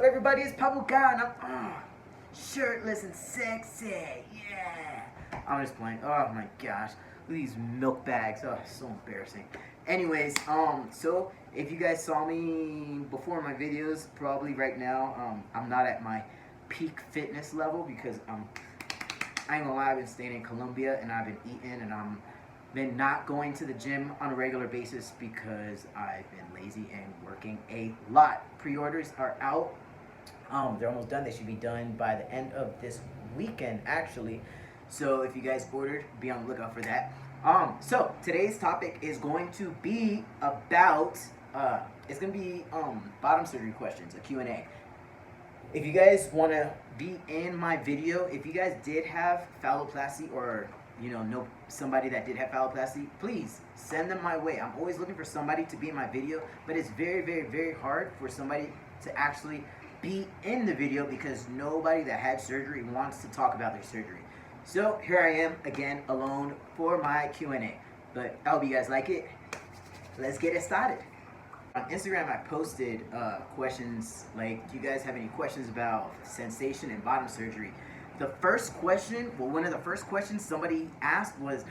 up, everybody? It's Pablo Guy, and I'm shirtless and sexy. Yeah. I'm just playing. Oh my gosh. Look at these milk bags. Oh, so embarrassing. Anyways, so if you guys saw me before in my videos, probably right now, I'm not at my peak fitness level because I ain't gonna lie, I've been staying in Colombia and I've been eating and I'm been not going to the gym on a regular basis because I've been lazy and working a lot. Pre-orders are out. They're almost done. They should be done by the end of this weekend, actually. So if you guys ordered, be on the lookout for that. So today's topic is going to be about it's gonna be bottom surgery questions, a Q&A. If you guys want to be in my video, if you guys did have phalloplasty or know somebody that did have phalloplasty, please send them my way. I'm always looking for somebody to be in my video, but it's very, very, very hard for somebody to actually be in the video because nobody that had surgery wants to talk about their surgery. So here I am again alone for my Q&A. But I hope you guys like it. Let's get it started. On Instagram, I posted questions like, do you guys have any questions about sensation and bottom surgery? The first question, well, one of the first questions somebody asked was,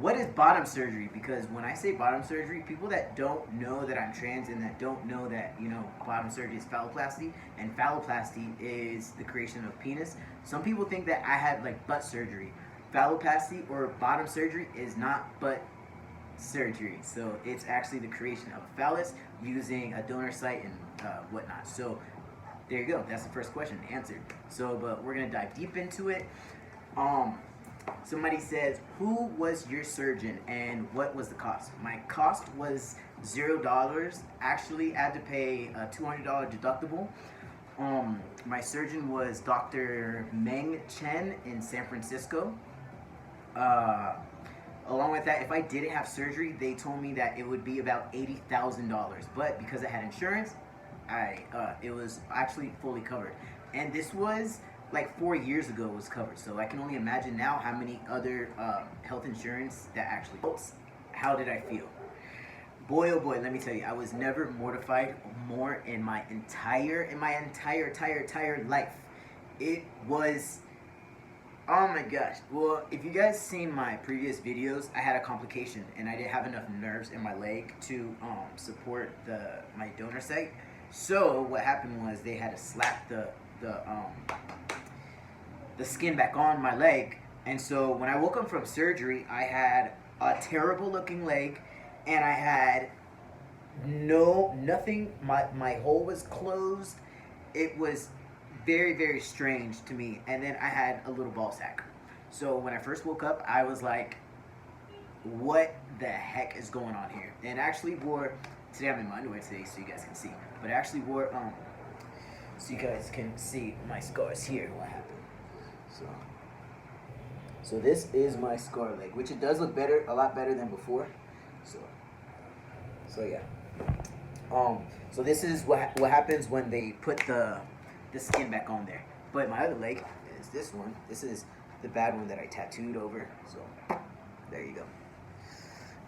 what is bottom surgery? Because when I say bottom surgery, people that don't know that I'm trans and that don't know that, bottom surgery is phalloplasty, and phalloplasty is the creation of penis. Some people think that I had like butt surgery. Phalloplasty or bottom surgery is not butt surgery. So it's actually the creation of a phallus using a donor site and whatnot. So there you go. That's the first question answered. So, but we're gonna dive deep into it. Somebody says, who was your surgeon and what was the cost? My cost was $0. Actually, I had to pay a $200 deductible. My surgeon was Dr. Meng Chen in San Francisco. Along with that, if I didn't have surgery, they told me that it would be about $80,000. But because I had insurance, it was actually fully covered. And this was like 4 years ago it was covered. So I can only imagine now how many other health insurance that actually helps. How did I feel? Boy, oh boy, let me tell you, I was never mortified more in my entire life. It was, oh my gosh. Well, if you guys seen my previous videos, I had a complication and I didn't have enough nerves in my leg to support my donor site. So what happened was they had to slap the skin back on my leg. And so when I woke up from surgery, I had a terrible looking leg and I had nothing. My hole was closed. It was very, very strange to me. And then I had a little ball sack. So when I first woke up, I was like, what the heck is going on here? And I actually wore, today I'm in my underwear today so you guys can see, but I actually wore, so you guys can see my scars here, what happened. So this is my scar leg, which it does look better, a lot better than before. So yeah. So this is what happens when they put the skin back on there. But my other leg is this one. This is the bad one that I tattooed over. So there you go.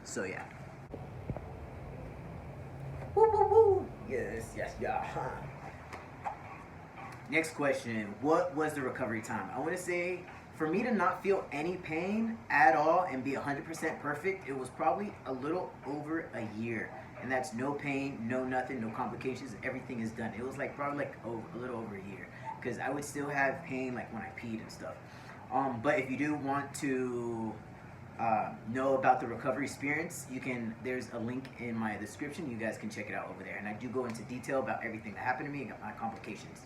So yeah. Woo woo woo. Yes, yeah. Next question, what was the recovery time? I want to say, for me to not feel any pain at all and be 100% perfect, it was probably a little over a year. And that's no pain, no nothing, no complications, everything is done. It was like probably like a little over a year. Because I would still have pain like when I peed and stuff. But if you do want to know about the recovery experience, there's a link in my description. You guys can check it out over there. And I do go into detail about everything that happened to me and my complications.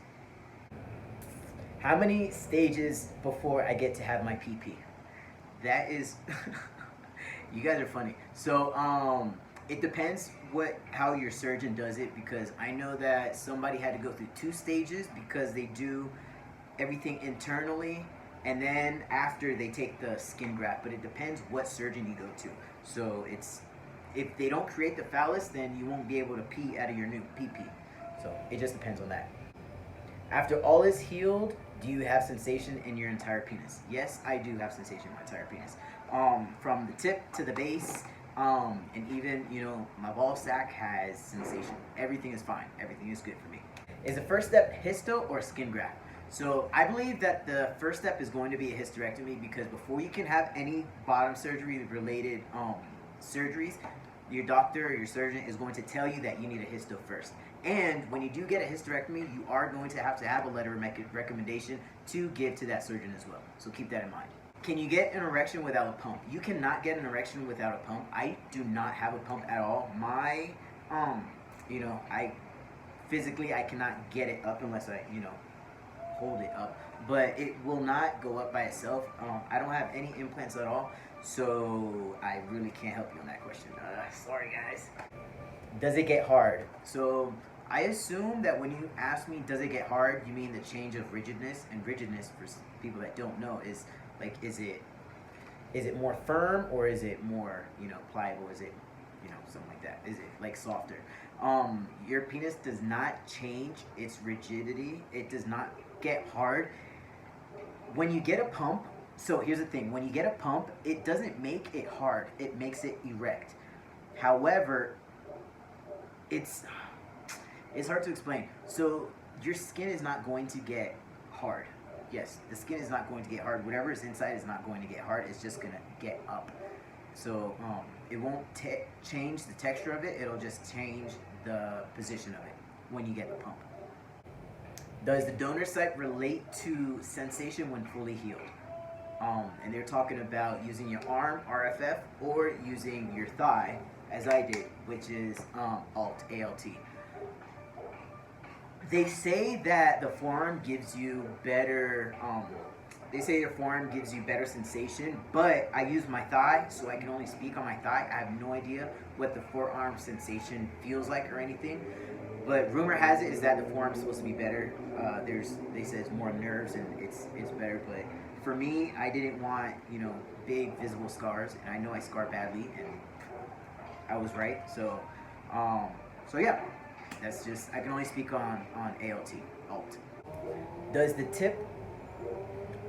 How many stages before I get to have my PP? That is, you guys are funny. So it depends how your surgeon does it, because I know that somebody had to go through 2 stages because they do everything internally and then after they take the skin graft, but it depends what surgeon you go to. So if they don't create the phallus, then you won't be able to pee out of your new PP. So it just depends on that. After all is healed, do you have sensation in your entire penis? Yes, I do have sensation in my entire penis. From the tip to the base, and even, my ball sack has sensation. Everything is fine. Everything is good for me. Is the first step histo or skin graft? So I believe that the first step is going to be a hysterectomy, because before you can have any bottom surgery related surgeries, your doctor or your surgeon is going to tell you that you need a histo first. And when you do get a hysterectomy, you are going to have a letter of recommendation to give to that surgeon as well. So keep that in mind. Can you get an erection without a pump? You cannot get an erection without a pump. I do not have a pump at all. My, I physically I cannot get it up unless I, hold it up. But it will not go up by itself. I don't have any implants at all, so I really can't help you on that question. Sorry, guys. Does it get hard? So I assume that when you ask me, does it get hard, you mean the change of rigidness. And rigidness, for people that don't know, is like, is it more firm, or is it more, pliable? Is it, something like that? Is it like softer? Your penis does not change its rigidity. It does not get hard. When you get a pump, so here's the thing, when you get a pump, it doesn't make it hard, it makes it erect. However, it's hard to explain. So your skin is not going to get hard. Yes, the skin is not going to get hard. Whatever is inside is not going to get hard. It's just going to get up. So it won't change the texture of it. It'll just change the position of it when you get the pump. Does the donor site relate to sensation when fully healed? And they're talking about using your arm, RFF, or using your thigh, as I did, which is ALT. They say that the forearm gives you better, they say your forearm gives you better sensation, but I use my thigh, so I can only speak on my thigh. I have no idea what the forearm sensation feels like or anything, but rumor has it is that the forearm is supposed to be better. They say it's more nerves and it's better, but for me, I didn't want, big visible scars, and I know I scar badly, and I was right. So yeah, that's just, I can only speak on ALT. Does the tip,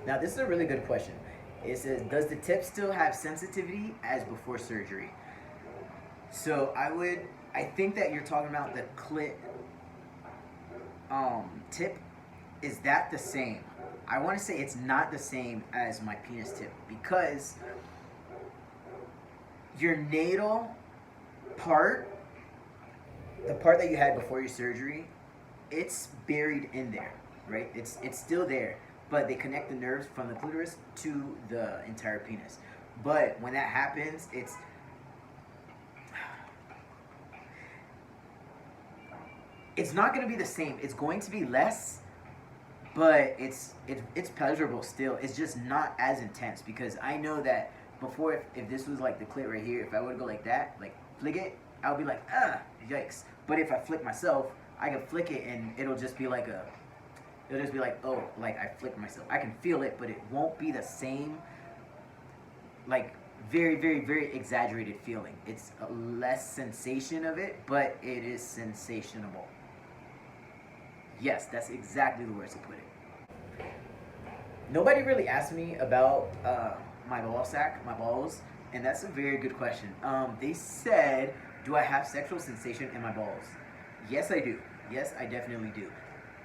now this is a really good question. It says, does the tip still have sensitivity as before surgery? So I think that you're talking about the clit tip. Is that the same? I want to say it's not the same as my penis tip, because your natal part, the part that you had before your surgery, it's buried in there, right? It's still there, but they connect the nerves from the clitoris to the entire penis. But when that happens, it's not going to be the same. It's going to be less, but it's pleasurable still. It's just not as intense, because I know that before, if this was like the clit right here, if I would go like that, like flick it, I would be like, yikes. But if I flick myself, I can flick it and it'll just be like oh, like I flicked myself. I can feel it, but it won't be the same, like very, very, very exaggerated feeling. It's a less sensation of it, but it is sensationable. Yes, that's exactly the words to put it. Nobody really asked me about my ball sack, my balls, and that's a very good question. They said, do I have sexual sensation in my balls? Yes, I do. Yes, I definitely do.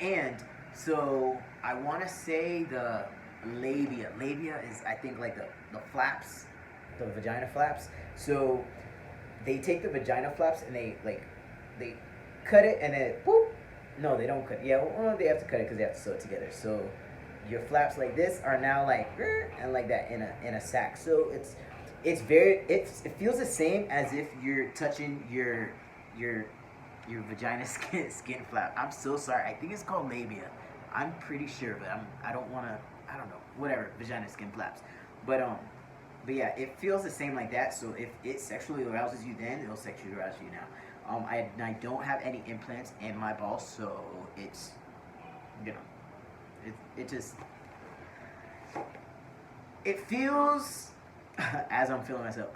And so I want to say the labia. Labia is, I think, like the flaps, the vagina flaps. So they take the vagina flaps and they cut it, and then boop. No, they don't cut. Yeah, well, they have to cut it because they have to sew it together. So your flaps like this are now like and like that in a sack. So it feels the same as if you're touching your vagina skin flap. I'm so sorry. I think it's called labia. I'm pretty sure, but I don't want to. I don't know. Whatever, vagina skin flaps. But yeah, it feels the same like that. So if it sexually arouses you, then it'll sexually arouse you now. I don't have any implants in my balls, so it's, it just, it feels, as I'm feeling myself,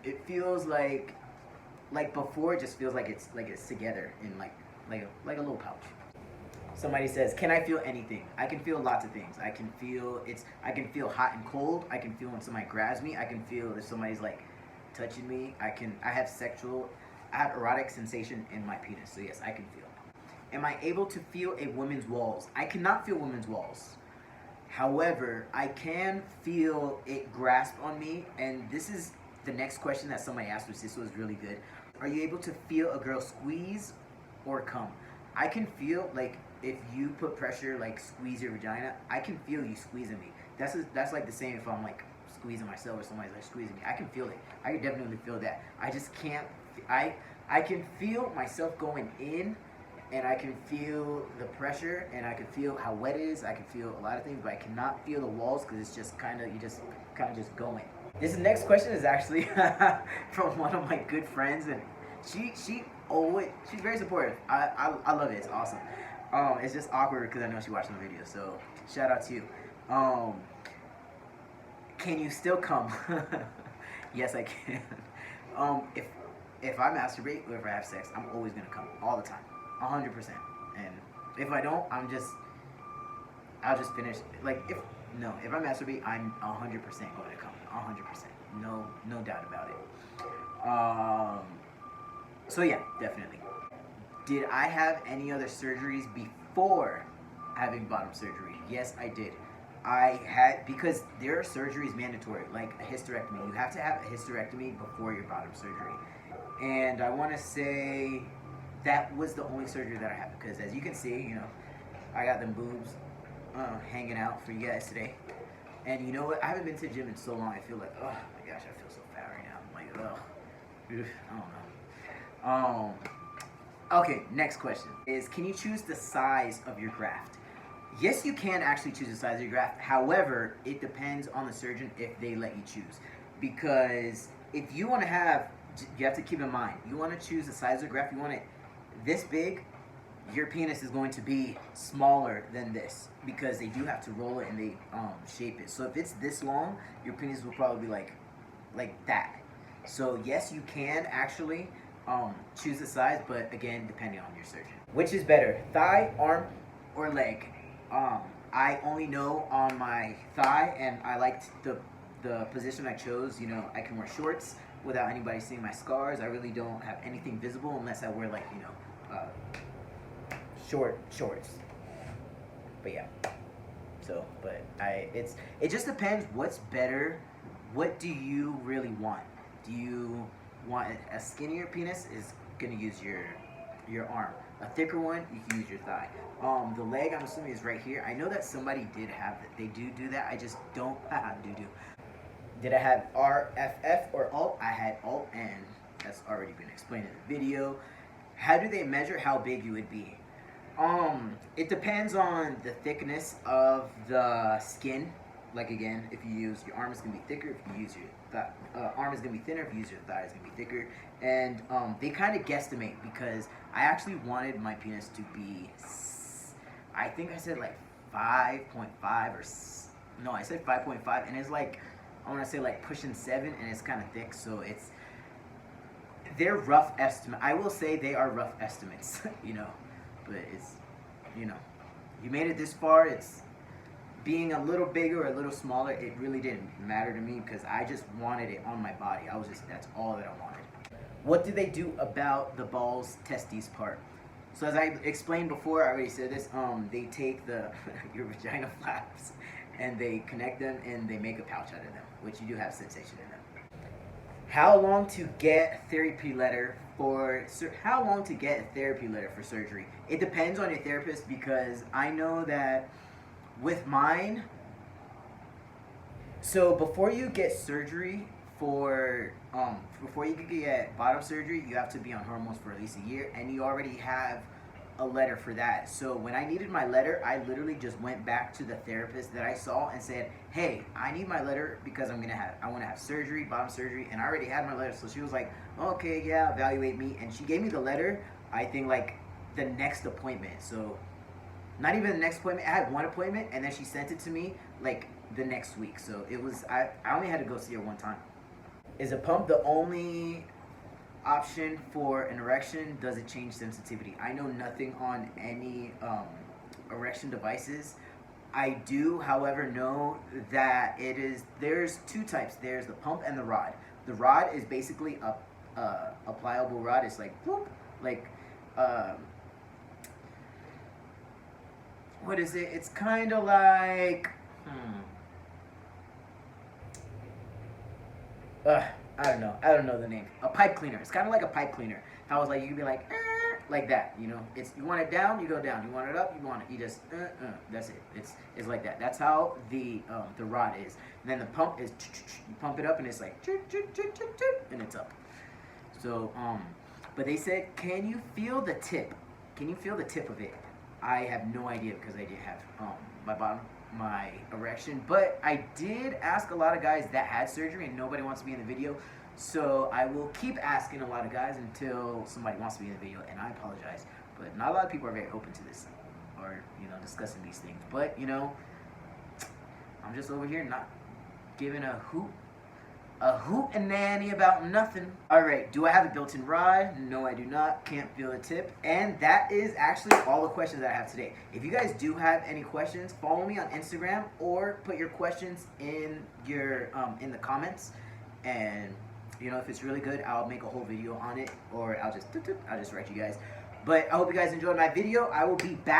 it feels like before, it just feels like it's together in like a little pouch. Somebody says, can I feel anything? I can feel lots of things. I can feel hot and cold. I can feel when somebody grabs me. I can feel if somebody's like touching me. I have erotic sensation in my penis. So yes, I can feel. am I able to feel a woman's walls? I cannot feel women's walls. However, I can feel it grasp on me, and this is the next question that somebody asked, which this was really good. Are you able to feel a girl squeeze or come? I can feel, like, if you put pressure, like squeeze your vagina, I can feel you squeezing me. That's like the same if I'm like squeezing myself or somebody's like squeezing me. I can feel it. I can definitely feel that. I just can't. I can feel myself going in, and I can feel the pressure, and I can feel how wet it is. I can feel a lot of things, but I cannot feel the walls because it's just kind of just going. This next question is actually from one of my good friends, and she's very supportive. I love it. It's awesome. It's just awkward because I know she watched the video. So shout out to you. Can you still come? Yes, I can. If I masturbate or if I have sex, I'm always gonna come all the time, 100%. And if I don't, I'll just finish. Like if I masturbate, I'm 100% going to come, 100%. No doubt about it. So yeah, definitely. Did I have any other surgeries before having bottom surgery? Yes, I did. I had, because there are surgeries mandatory, like a hysterectomy. You have to have a hysterectomy before your bottom surgery. And I want to say that was the only surgery that I had, because as you can see, I got them boobs hanging out for you guys today. And you know what? I haven't been to the gym in so long. I feel like, oh my gosh, I feel so fat right now. I'm like, I don't know. Okay, next question is, can you choose the size of your graft? Yes, you can actually choose the size of your graft. However, it depends on the surgeon if they let you choose. Because if you want to have, you have to keep in mind, you want to choose the size of the graft, you want it this big, your penis is going to be smaller than this, because they do have to roll it and they shape it. So if it's this long, your penis will probably be like that. So yes, you can actually choose the size, but again, depending on your surgeon. Which is better, thigh, arm, or leg? I only know on my thigh, and I liked the position I chose. I can wear shorts without anybody seeing my scars. I really don't have anything visible unless I wear like shorts. But yeah. So, but it just depends what's better. What do you really want? Do you want a skinnier penis? Is gonna use your arm. A thicker one, you can use your thigh. The leg, I'm assuming, is right here. I know that somebody did have that. They do that. I just don't do. Did I have RFF or alt? I had alt, and that's already been explained in the video. How do they measure how big you would be? It depends on the thickness of the skin. Like again, if you use your arm, is gonna be thicker. If you use your arm, is gonna be thinner. If you use your thigh, it's gonna be thicker. And they kind of guesstimate, because I actually wanted my penis to be, I think I said like 5.5 or no, I said 5.5, and it's like, I want to say like pushing 7, and it's kind of thick. So they're rough estimate. I will say they are rough estimates, but it's, you made it this far. It's being a little bigger or a little smaller, it really didn't matter to me, because I just wanted it on my body. That's all that I wanted. What do they do about the balls testes part? So as I explained before, I already said this, they take your vagina flaps and they connect them and they make a pouch out of them, which you do have sensation in them. How long to get a therapy letter for surgery? It depends on your therapist, because I know that with mine, so before you get surgery before you can get bottom surgery, you have to be on hormones for at least a year, and you already have a letter for that. So when I needed my letter, I literally just went back to the therapist that I saw and said, hey, I need my letter because I want to have surgery, bottom surgery, and I already had my letter. So she was like, okay, yeah, evaluate me, and she gave me the letter, I think like the next appointment. So not even the next appointment, I had one appointment, and then she sent it to me like the next week. So it was, I only had to go see her one time. Is a pump the only option for an erection? Does it change sensitivity? I know nothing on any erection devices. I do, however, know that there's two types. There's the pump and the rod. The rod is basically a pliable rod. It's like, whoop, like, what is it? It's kind of like, I don't know. I don't know the name. A pipe cleaner. It's kind of like a pipe cleaner. How it's like you can be like, like that. You know, it's you want it down, you go down. You want it up, you want it. You just, that's it. It's like that. That's how the rod is. And then the pump is, you pump it up, and it's like, and it's up. So but they said, can you feel the tip? Can you feel the tip of it? I have no idea because I didn't have my erection, but I did ask a lot of guys that had surgery, and nobody wants to be in the video. So I will keep asking a lot of guys until somebody wants to be in the video, and I apologize, but not a lot of people are very open to this, or discussing these things. But I'm just over here not giving a hoot and nanny about nothing. Alright, do I have a built-in rod? No, I do not. Can't feel the tip. And that is actually all the questions that I have today. If you guys do have any questions, follow me on Instagram or put your questions in your in the comments. And if it's really good, I'll make a whole video on it, or I'll just write you guys. But I hope you guys enjoyed my video. I will be back.